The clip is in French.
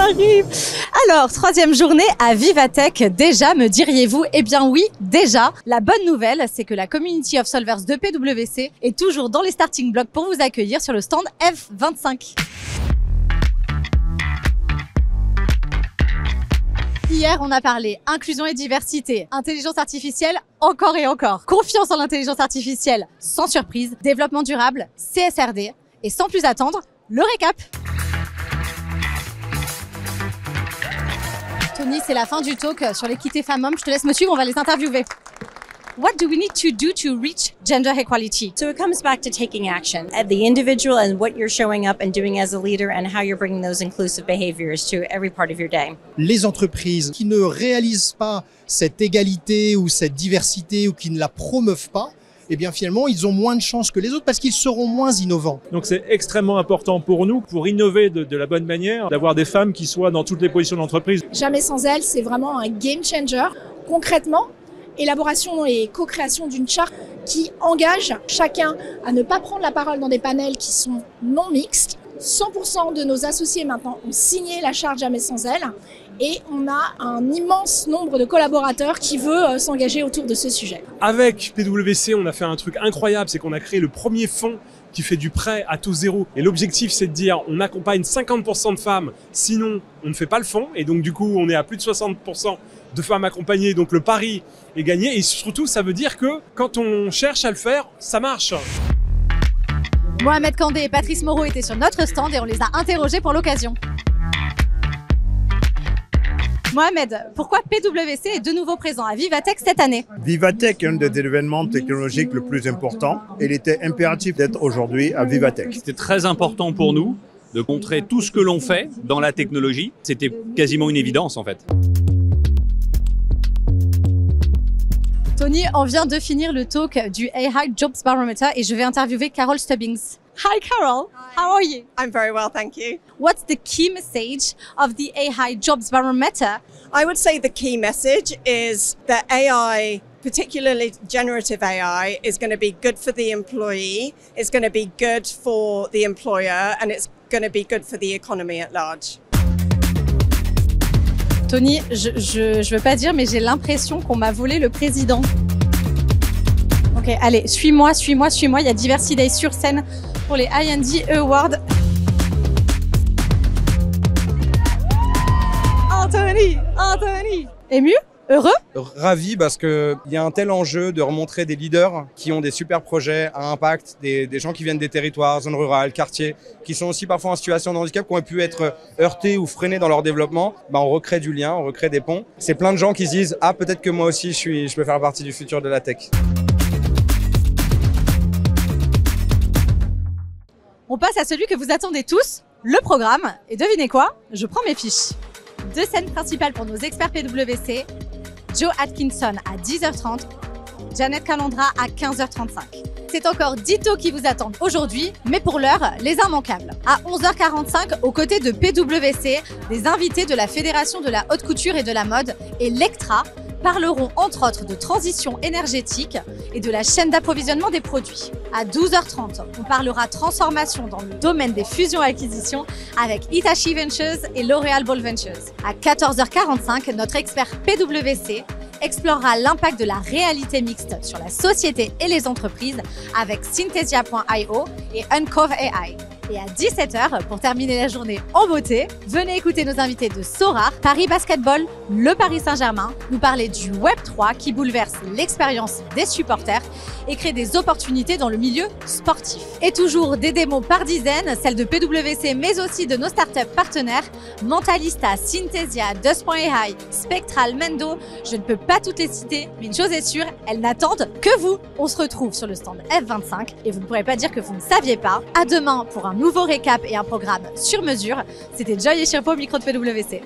arrive. Alors, 3e journée à Vivatech. Déjà, me diriez-vous? Eh bien oui, déjà. La bonne nouvelle, c'est que la Community of Solvers de PwC est toujours dans les starting blocks pour vous accueillir sur le stand F25. Hier, on a parlé inclusion et diversité, intelligence artificielle, encore et encore, confiance en l'intelligence artificielle, sans surprise, développement durable, CSRD. Et sans plus attendre, le récap. Tony, c'est la fin du talk sur l'équité femmes-hommes. Je te laisse me suivre, on va les interviewer. What do we need to do to reach gender equality? So it comes back to taking action at the individual and what you're showing up and doing as a leader and how you're bringing those inclusive behaviors to every part of your day. Les entreprises qui ne réalisent pas cette égalité ou cette diversité ou qui ne la promeuvent pas, eh bien finalement, ils ont moins de chances que les autres parce qu'ils seront moins innovants. Donc c'est extrêmement important pour nous, pour innover de la bonne manière, d'avoir des femmes qui soient dans toutes les positions d'entreprise. Jamais sans elles, c'est vraiment un game changer. Concrètement, élaboration et co-création d'une charte qui engage chacun à ne pas prendre la parole dans des panels qui sont non mixtes. 100% de nos associés maintenant ont signé la charte Jamais sans elles et on a un immense nombre de collaborateurs qui veulent s'engager autour de ce sujet. Avec PwC, on a fait un truc incroyable, c'est qu'on a créé le premier fonds qui fait du prêt à taux zéro. Et l'objectif, c'est de dire, on accompagne 50% de femmes, sinon on ne fait pas le fonds. Et donc du coup, on est à plus de 60% de femmes accompagnées, donc le pari est gagné. Et surtout, ça veut dire que quand on cherche à le faire, ça marche. Mohamed Kandé et Patrice Moreau étaient sur notre stand et on les a interrogés pour l'occasion. Mohamed, pourquoi PwC est de nouveau présent à Vivatech cette année? Vivatech est un des événements technologiques le plus important et il était impératif d'être aujourd'hui à Vivatech. C'était très important pour nous de montrer tout ce que l'on fait dans la technologie. C'était quasiment une évidence en fait. Tony, on vient de finir le talk du AI Jobs Barometer et je vais interviewer Carol Stubbings. Hi Carol, how are you? I'm very well, thank you. What's the key message of the AI Jobs Barometer? I would say the key message is that AI, particularly generative AI, is going to be good for the employee, it's going to be good for the employer, and it's going to be good for the economy at large. Tony, je veux pas dire, mais j'ai l'impression qu'on m'a volé le président. Ok, allez, suis-moi. Il y a Diversity Day sur scène pour les I&D Awards. Anthony. Ému? Heureux? Ravi parce qu'il y a un tel enjeu de remontrer des leaders qui ont des super projets à impact, des gens qui viennent des territoires, zones rurales, quartiers, qui sont aussi parfois en situation de handicap, qui ont pu être heurtés ou freinés dans leur développement. On recrée du lien, on recrée des ponts. C'est plein de gens qui se disent « Ah, peut-être que moi aussi, je peux faire partie du futur de la tech ». On passe à celui que vous attendez tous, le programme. Et devinez quoi? Je prends mes fiches. 2 scènes principales pour nos experts PwC. Joe Atkinson à 10h30, Janet Calandra à 15h35. C'est encore 10 talks qui vous attendent aujourd'hui, mais pour l'heure, les immanquables. À 11h45, aux côtés de PwC, des invités de la Fédération de la haute couture et de la mode et Lectra parleront entre autres de transition énergétique et de la chaîne d'approvisionnement des produits. À 12h30, on parlera transformation dans le domaine des fusions-acquisitions avec Hitachi Ventures et L'Oréal Ball Ventures. À 14h45, notre expert PwC explorera l'impact de la réalité mixte sur la société et les entreprises avec Synthesia.io et Uncove AI. Et à 17h, pour terminer la journée en beauté, venez écouter nos invités de Sorar, Paris Basketball, le Paris Saint-Germain, nous parler du Web3 qui bouleverse l'expérience des supporters et crée des opportunités dans le milieu sportif. Et toujours des démos par dizaines, celles de PwC mais aussi de nos startups partenaires, Mentalista, Synthesia, Dust.ai, Spectral, Mendo, je ne peux pas toutes les citer, mais une chose est sûre, elles n'attendent que vous. On se retrouve sur le stand F25 et vous ne pourrez pas dire que vous ne saviez pas. À demain pour un nouveau récap et un programme sur mesure. C'était Joy et Chirpo, micro de PwC.